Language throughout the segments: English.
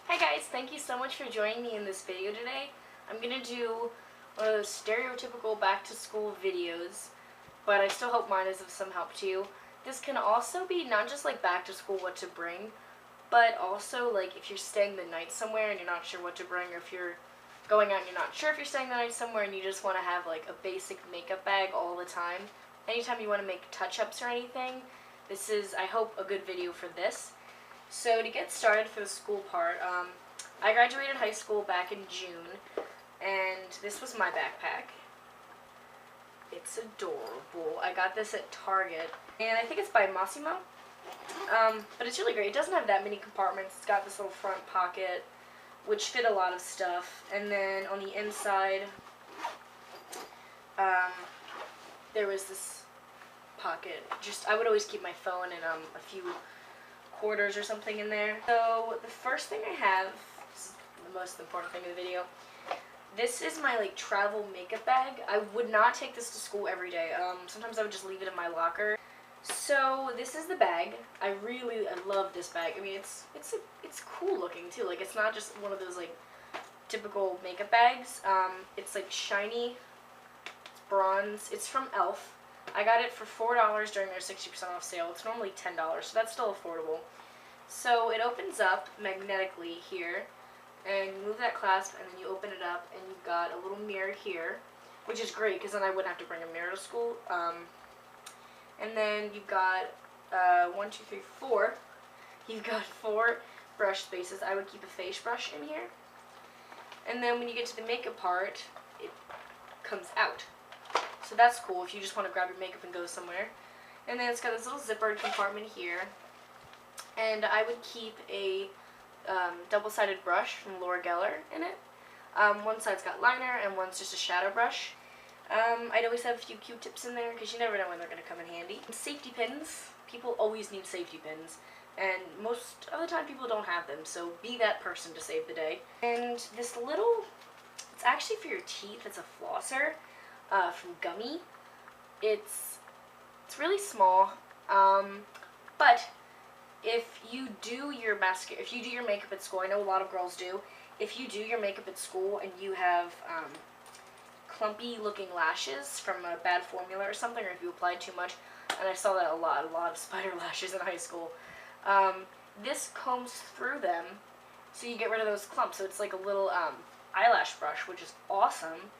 Hi guys, thank you so much for joining me in this video today. I'm going to do one of those stereotypical back to school videos, but I still hope mine is of some help to you. This can also be not just like back to school what to bring, but also like if you're staying the night somewhere and you're not sure what to bring, or if you're going out and you're not sure if you're staying the night somewhere and you just want to have like a basic makeup bag all the time. Anytime you want to make touch-ups or anything, this is, I hope, a good video for this. So to get started for the school part, I graduated high school back in June, and this was my backpack. It's adorable. I got this at Target, and I think it's by Massimo, but it's really great. It doesn't have that many compartments. It's got this little front pocket, which fit a lot of stuff, and then on the inside, there was this pocket. I would always keep my phone and a few quarters or something in there. So the first thing I have, this is the most important thing in the video, this is my like travel makeup bag. I would not take this to school every day. Sometimes I would just leave it in my locker. So this is the bag. I love this bag. I mean, it's cool looking too. Like, it's not just one of those like typical makeup bags. It's like shiny. It's bronze. It's from Elf. I got it for $4 during their 60% off sale. It's normally $10, so that's still affordable. So it opens up magnetically here, and you move that clasp, and then you open it up, and you've got a little mirror here, which is great because then I wouldn't have to bring a mirror to school. And then you've got 1, 2, 3, 4. You've got 4 brush spaces. I would keep a face brush in here. And then when you get to the makeup part, it comes out. So that's cool if you just want to grab your makeup and go somewhere. And then it's got this little zippered compartment here. And I would keep a double-sided brush from Laura Geller in it. One side's got liner and one's just a shadow brush. I'd always have a few Q-tips in there because you never know when they're going to come in handy. Safety pins. People always need safety pins. And most of the time people don't have them, so be that person to save the day. And this little, it's actually for your teeth. It's a flosser. From Gummy. It's really small, but if you do your makeup at school, I know a lot of girls do, if you do your makeup at school and you have clumpy looking lashes from a bad formula or something, or if you applied too much, and I saw that a lot of spider lashes in high school, this combs through them so you get rid of those clumps. So it's like a little eyelash brush, which is awesome.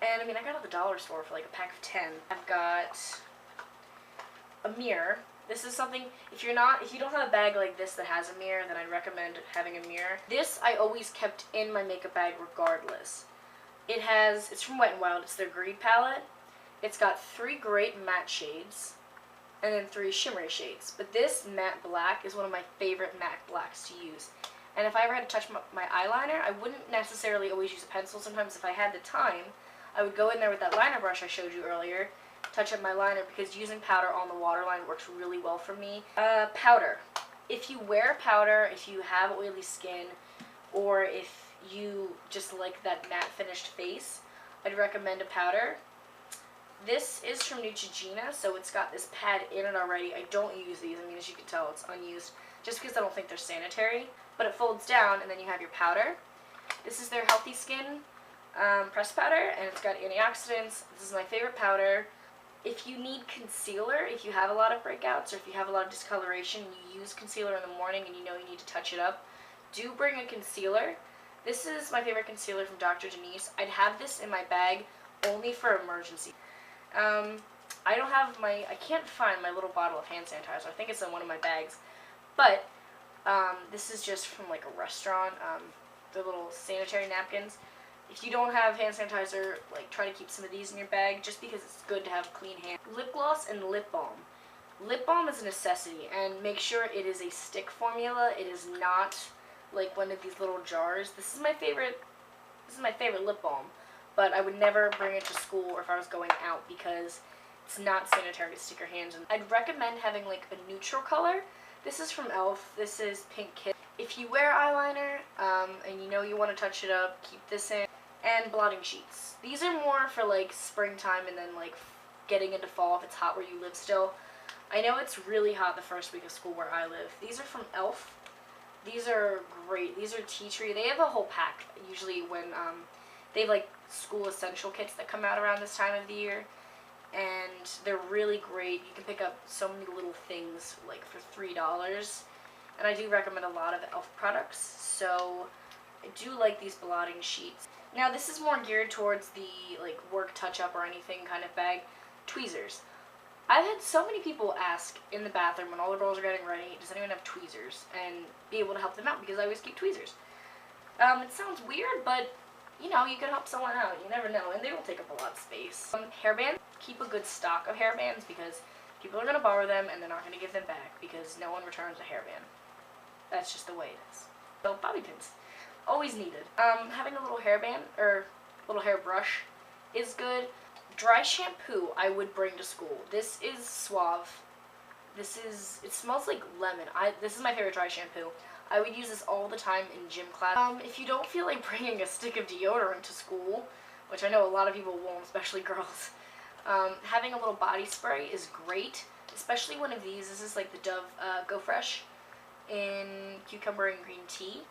And I mean, I got it at the dollar store for like a pack of 10. I've got a mirror. This is something, if you don't have a bag like this that has a mirror, then I'd recommend having a mirror. This I always kept in my makeup bag regardless. It's from Wet n Wild. It's their Greed palette. It's got 3 great matte shades and then 3 shimmery shades. But this matte black is one of my favorite matte blacks to use. And if I ever had to touch my eyeliner, I wouldn't necessarily always use a pencil. Sometimes if I had the time, I would go in there with that liner brush I showed you earlier, touch up my liner, because using powder on the waterline works really well for me. Powder. If you wear powder, if you have oily skin, or if you just like that matte finished face, I'd recommend a powder. This is from Neutrogena, so it's got this pad in it already. I don't use these. I mean, as you can tell, it's unused, just because I don't think they're sanitary. But it folds down, and then you have your powder. This is their Healthy Skin pressed powder, and it's got antioxidants. This is my favorite powder. If you need concealer, if you have a lot of breakouts, or if you have a lot of discoloration, and you use concealer in the morning and you know you need to touch it up, do bring a concealer. This is my favorite concealer from Dr. Denise. I'd have this in my bag only for emergency. I can't find my little bottle of hand sanitizer. I think it's in one of my bags. But this is just from like a restaurant, the little sanitary napkins. If you don't have hand sanitizer, like, try to keep some of these in your bag, just because it's good to have clean hands. Lip gloss and lip balm. Lip balm is a necessity, and make sure it is a stick formula. It is not like one of these little jars. This is my favorite lip balm, but I would never bring it to school or if I was going out, because it's not sanitary to stick your hands in. I'd recommend having like a neutral color. This is from Elf. This is Pink Kiss. If you wear eyeliner, and you know you want to touch it up, keep this in. And blotting sheets. These are more for like springtime and then like getting into fall if it's hot where you live still. I know it's really hot the first week of school where I live. These are from Elf. These are great. These are tea tree. They have a whole pack usually when they have like school essential kits that come out around this time of the year, and they're really great. You can pick up so many little things like for $3, and I do recommend a lot of e.l.f. products. So I do like these blotting sheets. Now this is more geared towards the like work touch-up or anything kind of bag. Tweezers. I've had so many people ask in the bathroom when all the girls are getting ready, does anyone have tweezers? And be able to help them out because I always keep tweezers. It sounds weird, but you know, you can help someone out. You never know, and they don't take up a lot of space. Hairband. Keep a good stock of hairbands because people are going to borrow them and they're not going to give them back because no one returns a hairband. That's just the way it is. So bobby pins. Always needed. Having a little hairband or little hairbrush is good. Dry shampoo I would bring to school. This is Suave. It smells like lemon. This is my favorite dry shampoo. I would use this all the time in gym class. If you don't feel like bringing a stick of deodorant to school, which I know a lot of people won't, especially girls, having a little body spray is great, especially one of these. This is like the Dove Go Fresh in cucumber and green tea.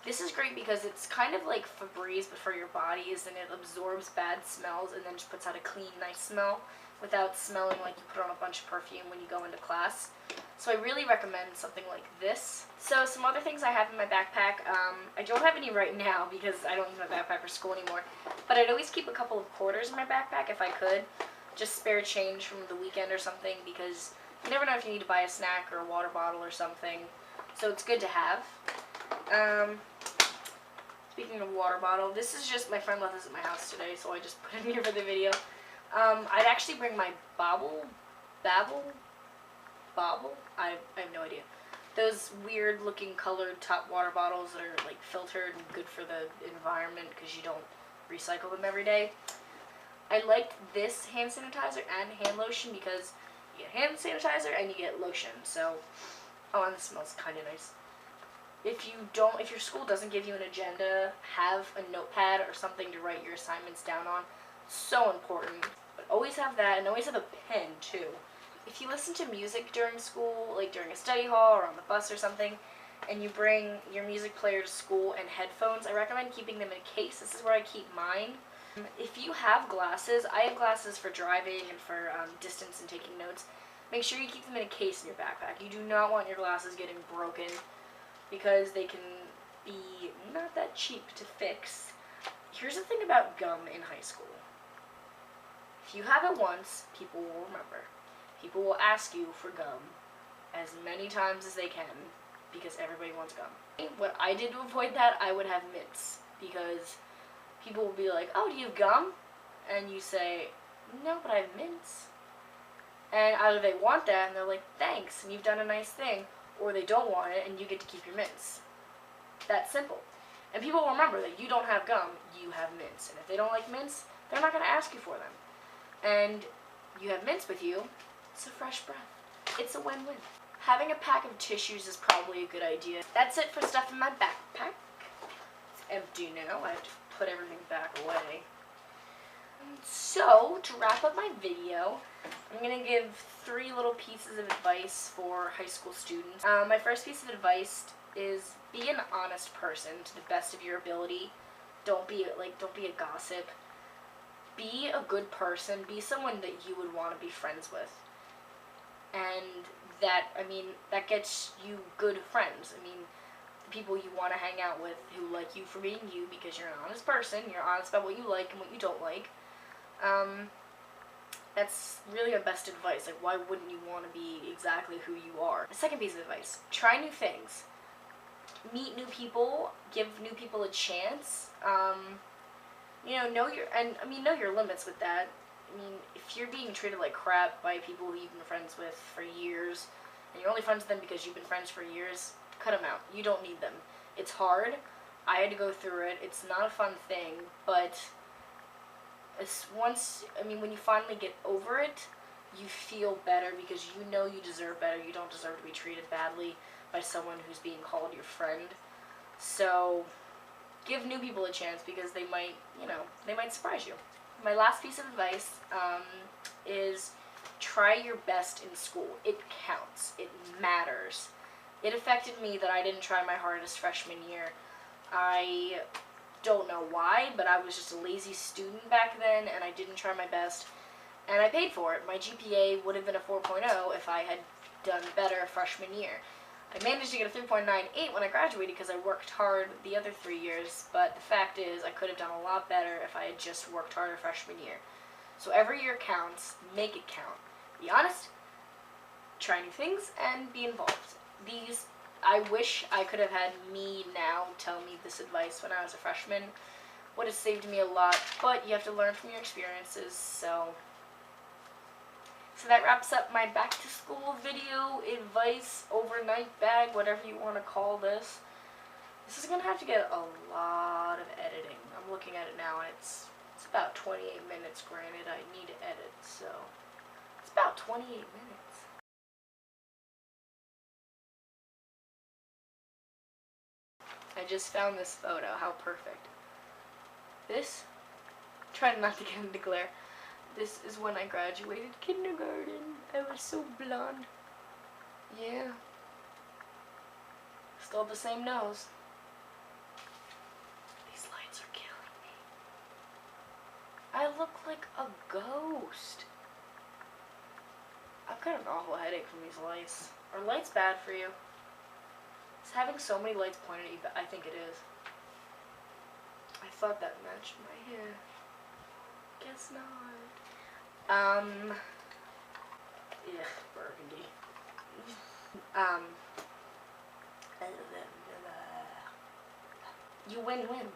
This is great because it's kind of like Febreze, but for your bodies, and it absorbs bad smells and then just puts out a clean, nice smell without smelling like you put on a bunch of perfume when you go into class. So I really recommend something like this. So some other things I have in my backpack. I don't have any right now because I don't use my backpack for school anymore, but I'd always keep a couple of quarters in my backpack if I could. Just spare change from the weekend or something because you never know if you need to buy a snack or a water bottle or something. So it's good to have. Speaking of water bottle, this is just, my friend left this at my house today, so I just put it in here for the video. I'd actually bring my Bobble? I have no idea. Those weird looking colored top water bottles that are like filtered and good for the environment because you don't recycle them every day. I liked this hand sanitizer and hand lotion because you get hand sanitizer and you get lotion. So, oh, and this smells kind of nice. If your school doesn't give you an agenda, have a notepad or something to write your assignments down on. So important. But always have that, and always have a pen too. If you listen to music during school, like during a study hall or on the bus or something, and you bring your music player to school and headphones, I recommend keeping them in a case. This is where I keep mine. If you have glasses, I have glasses for driving and for distance and taking notes. Make sure you keep them in a case in your backpack. You do not want your glasses getting broken because they can be not that cheap to fix. Here's the thing about gum in high school. If you have it once, people will remember. People will ask you for gum as many times as they can because everybody wants gum. What I did to avoid that, I would have mints because people will be like, oh, do you have gum? And you say, no, but I have mints. And either they want that and they're like, thanks, and you've done a nice thing, or they don't want it and you get to keep your mints. That's simple. And people will remember that you don't have gum, you have mints. And if they don't like mints, they're not going to ask you for them. And you have mints with you, it's a fresh breath. It's a win-win. Having a pack of tissues is probably a good idea. That's it for stuff in my backpack. It's empty now. I have to put everything back away. So, to wrap up my video, I'm going to give 3 little pieces of advice for high school students. My first piece of advice is be an honest person to the best of your ability. Don't be a gossip. Be a good person. Be someone that you would want to be friends with. And that gets you good friends. People you want to hang out with who like you for being you because you're an honest person. You're honest about what you like and what you don't like. That's really my best advice. Like, why wouldn't you want to be exactly who you are? The second piece of advice, try new things. Meet new people, give new people a chance. Know your limits with that. If you're being treated like crap by people who you've been friends with for years, and you're only friends with them because you've been friends for years, cut them out. You don't need them. It's hard. I had to go through it. It's not a fun thing, but when you finally get over it, you feel better because you know you deserve better. You don't deserve to be treated badly by someone who's being called your friend. So, give new people a chance because they might surprise you. My last piece of advice is try your best in school. It counts. It matters. It affected me that I didn't try my hardest freshman year. I don't know why, but I was just a lazy student back then, and I didn't try my best, and I paid for it. My GPA would have been a 4.0 if I had done better freshman year. I managed to get a 3.98 when I graduated because I worked hard the other 3 years, but the fact is I could have done a lot better if I had just worked harder freshman year. So every year counts, make it count. Be honest, try new things, and be involved. I wish I could have had me now tell me this advice when I was a freshman. Would have saved me a lot, but you have to learn from your experiences, so that wraps up my back to school video, advice, overnight bag, whatever you want to call this. This is going to have to get a lot of editing. I'm looking at it now, and it's about 28 minutes, granted I need to edit, so it's about 28 minutes. I just found this photo. How perfect. This, trying not to get into glare. This is when I graduated kindergarten. I was so blonde. Yeah. Still the same nose. These lights are killing me. I look like a ghost. I've got an awful headache from these lights. Are lights bad for you? Is having so many lights pointed at you, but I think it is. I thought that matched my hair. Guess not. Yeah, burgundy. You win-win.